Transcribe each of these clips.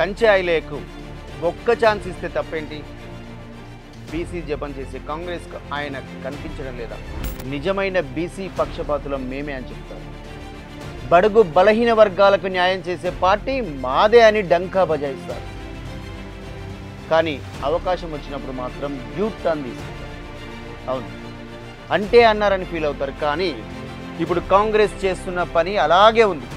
కంచె ఐలేకు ఒక్క ఛాన్స్ ఇస్తే తప్పేంటి? బీసీ జపం చేసే కాంగ్రెస్కు ఆయన కనిపించడం లేదా? నిజమైన బీసీ పక్షపాతులం మేమే అని చెప్తారు. బడుగు బలహీన వర్గాలకు న్యాయం చేసే పార్టీ మాదే అని డంకా బజాయిస్తారు. కానీ అవకాశం వచ్చినప్పుడు మాత్రం యూట్ టర్న్ తీసుకుంటారు. అవును అంటే అన్నారని ఫీల్ అవుతారు. కానీ ఇప్పుడు కాంగ్రెస్ చేస్తున్న పని అలాగే ఉంది.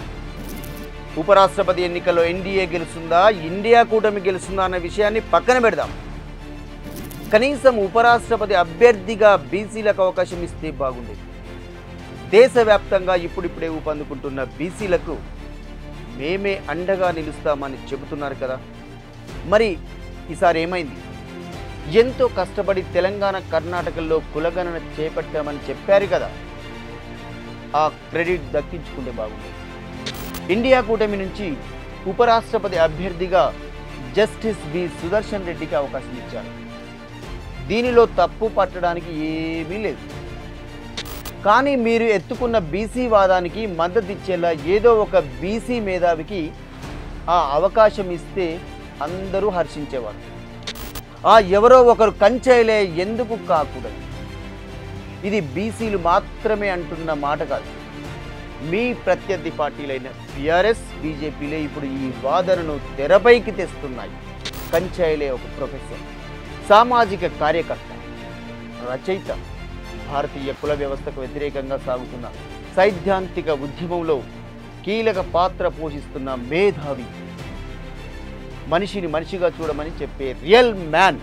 ఉపరాష్ట్రపతి ఎన్నికల్లో ఎన్డీఏ గెలుస్తుందా, ఇండియా కూటమి గెలుస్తుందా అన్న విషయాన్ని పక్కన పెడదాం. కనీసం ఉపరాష్ట్రపతి అభ్యర్థిగా బీసీలకు అవకాశం ఇస్తే బాగుండేది. దేశవ్యాప్తంగా ఇప్పుడిప్పుడే ఊపందుకుంటున్న బీసీలకు మేమే అండగా నిలుస్తామని చెబుతున్నారు కదా. మరి ఈసారి ఏమైంది? ఎంతో కష్టపడి తెలంగాణ, కర్ణాటకల్లో కులగణన చేపట్టామని చెప్పారు కదా. ఆ క్రెడిట్ దక్కించుకుంటే బాగుండేది. ఇండియా కూటమి నుంచి ఉపరాష్ట్రపతి అభ్యర్థిగా జస్టిస్ బి సుదర్శన్ రెడ్డికి అవకాశం ఇచ్చారు. దీనిలో తప్పు పట్టడానికి ఏమీ లేదు. కానీ మీరు ఎత్తుకున్న బీసీ వాదానికి మద్దతు ఇచ్చేలా ఏదో ఒక బీసీ మేధావికి ఆ అవకాశం ఇస్తే అందరూ హర్షించేవారు. ఆ ఎవరో ఒకరు కంచెలే ఎందుకు కాకూడదు? ఇది బీసీలు మాత్రమే అంటున్న మాట కాదు. మీ ప్రత్యర్థి పార్టీలైన టీఆర్ఎస్, బీజేపీలే ఇప్పుడు ఈ వాదనను తెరపైకి తెస్తున్నాయి. కంచెలే ఒక ప్రొఫెసర్, సామాజిక కార్యకర్త, రచయిత, భారతీయ కుల వ్యవస్థకు వ్యతిరేకంగా సాగుతున్న సైద్ధాంతిక ఉద్యమంలో కీలక పాత్ర పోషిస్తున్న మేధావి, మనిషిని మనిషిగా చూడమని చెప్పే రియల్ మ్యాన్.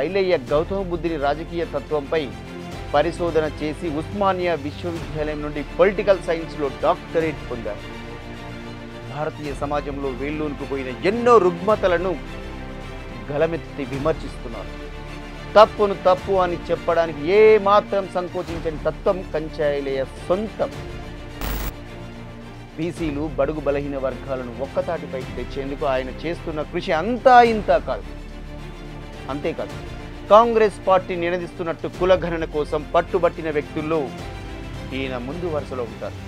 ఐలయ్య గౌతమ బుద్ధుని రాజకీయ తత్వంపై పరిశోధన చేసి ఉస్మానియా విశ్వవిద్యాలయం నుండి పొలిటికల్ సైన్స్లో డాక్టరేట్ పొందారు. భారతీయ సమాజంలో వేళ్ళూనుకుపోయిన ఎన్నో రుగ్మతలను గలమెత్తి విమర్శిస్తున్నారు. తప్పును తప్పు అని చెప్పడానికి ఏమాత్రం సంకోచించని తత్వం కంచెలయ్య సొంతం. బీసీలు, బడుగు బలహీన వర్గాలను ఒక్కతాటిపైకి తెచ్చేందుకు ఆయన చేస్తున్న కృషి అంతా ఇంతా కాదు. అంతేకాదు, కాంగ్రెస్ పార్టీ నినదిస్తున్నట్టు కులగణన కోసం పట్టుబట్టిన వ్యక్తుల్లో ఈయన ముందు వరుసలో ఉంటారు.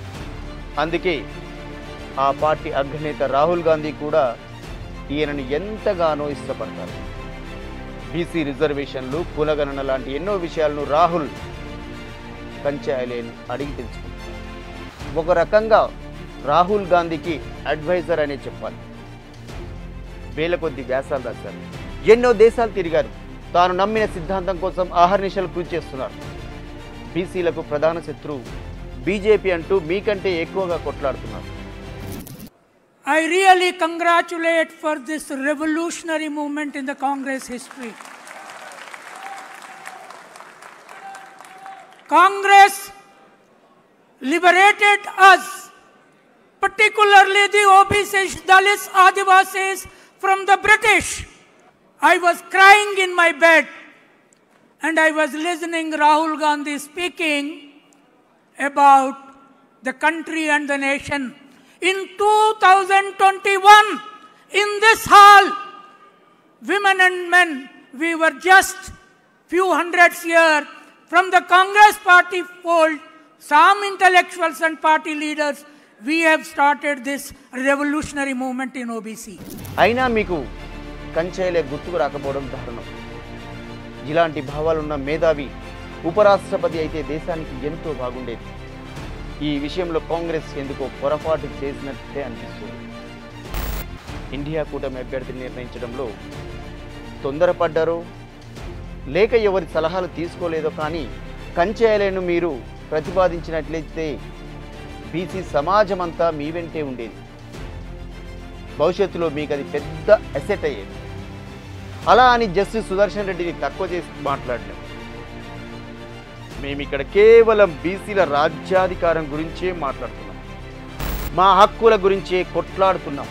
అందుకే ఆ పార్టీ అగ్రనేత రాహుల్ గాంధీ కూడా ఈయనని ఎంతగానో ఇష్టపడతారు. బీసీ రిజర్వేషన్లు, కులగణన లాంటి ఎన్నో విషయాలను రాహుల్ కంచెలయ్యను అడిగి తెలుసుకుంటారు. ఒక రకంగా రాహుల్ గాంధీకి అడ్వైజర్ అనే చెప్పాలి. వేల కొద్ది వ్యాసాలు రాశారు, ఎన్నో దేశాలు తిరిగారు. తాను నమ్మిన సిద్ధాంతం కోసం ఆహర్నిశలు కృషి చేస్తున్నారు. బీసీలకు ప్రధాన శత్రువు బీజేపీ అంటూ మీకంటే ఎక్కువగా కొట్లాడుతున్నారు. I really congratulate for this revolutionary movement in the Congress history. Congress liberated us, particularly the OBCs, Dalits, Adivasis from the British. I was crying in my bed and I was listening Rahul Gandhi speaking about the country and the nation. In 2021, in this hall, women and men, we were just few hundreds here from the Congress party fold, some intellectuals and party leaders, we have started this revolutionary movement in OBC. అయినా మీకు కంచెలే గుర్తుకు రాకపోవడం దారుణం. ఇలాంటి భావాలున్న మేధావి ఉపరాష్ట్రపతి అయితే దేశానికి ఎంతో బాగుండేది. ఈ విషయంలో కాంగ్రెస్ ఎందుకో పొరపాటు చేసినట్టే అనిపిస్తుంది. ఇండియా కూటమి అభ్యర్థిని నిర్ణయించడంలో తొందరపడ్డారో లేక ఎవరి సలహాలు తీసుకోలేదో కానీ కంచెలయ్యను మీరు ప్రతిపాదించినట్లయితే బీసీ సమాజం అంతా మీ వెంటే ఉండేది. భవిష్యత్తులో మీకు అది పెద్ద అసెట్ అయ్యేది. అలా అని జస్టిస్ సుదర్శన్ రెడ్డిని తక్కువ చేసి మాట్లాడలేం. మేము ఇక్కడ కేవలం బీసీల రాజ్యాధికారం గురించే మాట్లాడుతున్నాం, మా హక్కుల గురించే కొట్లాడుతున్నాం.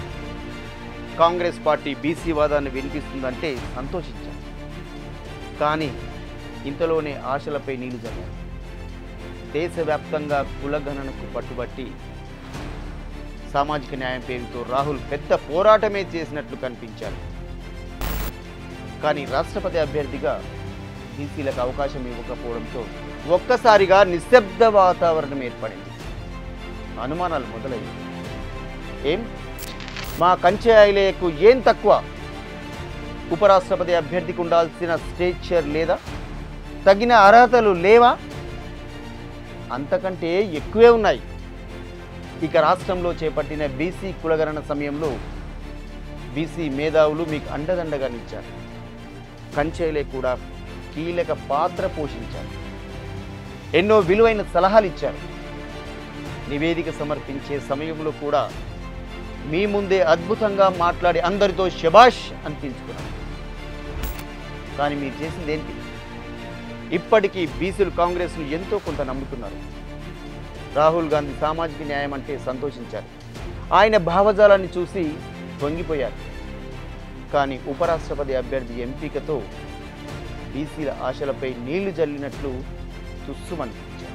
కాంగ్రెస్ పార్టీ బీసీ వాదాన్ని వినిపిస్తుందంటే సంతోషించాం. కానీ ఇంతలోనే ఆశలపై నీళ్లు జల్లారు. దేశవ్యాప్తంగా కులగణనకు పట్టుబట్టి సామాజిక న్యాయం పేరుతో రాహుల్ పెద్ద పోరాటమే చేసినట్లు కనిపించారు. కానీ రాష్ట్రపతి అభ్యర్థిగా బీసీలకు అవకాశం ఇవ్వకపోవడంతో ఒక్కసారిగా నిశ్శబ్ద వాతావరణం ఏర్పడింది. అనుమానాలు మొదలయ్యాయి. ఏం మా కంచె ఐలేయకు ఏం తక్కువ? ఉపరాష్ట్రపతి అభ్యర్థికి ఉండాల్సిన స్టేచర్ లేదా? తగిన అర్హతలు లేవా? అంతకంటే ఎక్కువే ఉన్నాయి. ఇక రాష్ట్రంలో చేపట్టిన బీసీ కులగణన సమయంలో బీసీ మేధావులు మీకు అండదండగా నిలిచారు. కంచెలే కూడా కీలక పాత్ర పోషించారు. ఎన్నో విలువైన సలహాలు ఇచ్చారు. నివేదిక సమర్పించే సమయంలో కూడా మీ ముందే అద్భుతంగా మాట్లాడి అందరితో శబాష్ అనిపించుకున్నారు. కానీ మీరు చేసింది ఏంటి? ఇప్పటికీ బీసీలు కాంగ్రెస్ను ఎంతో కొంత నమ్ముతున్నారు. రాహుల్ గాంధీ సామాజిక న్యాయం అంటే సంతోషించారు. ఆయన భావజాలాన్ని చూసి పొంగిపోయారు. కానీ ఉపరాష్ట్రపతి అభ్యర్థి ఎంపికతో బీసీల ఆశలపై నీళ్లు జల్లినట్లు తుస్సుమనిపించారు.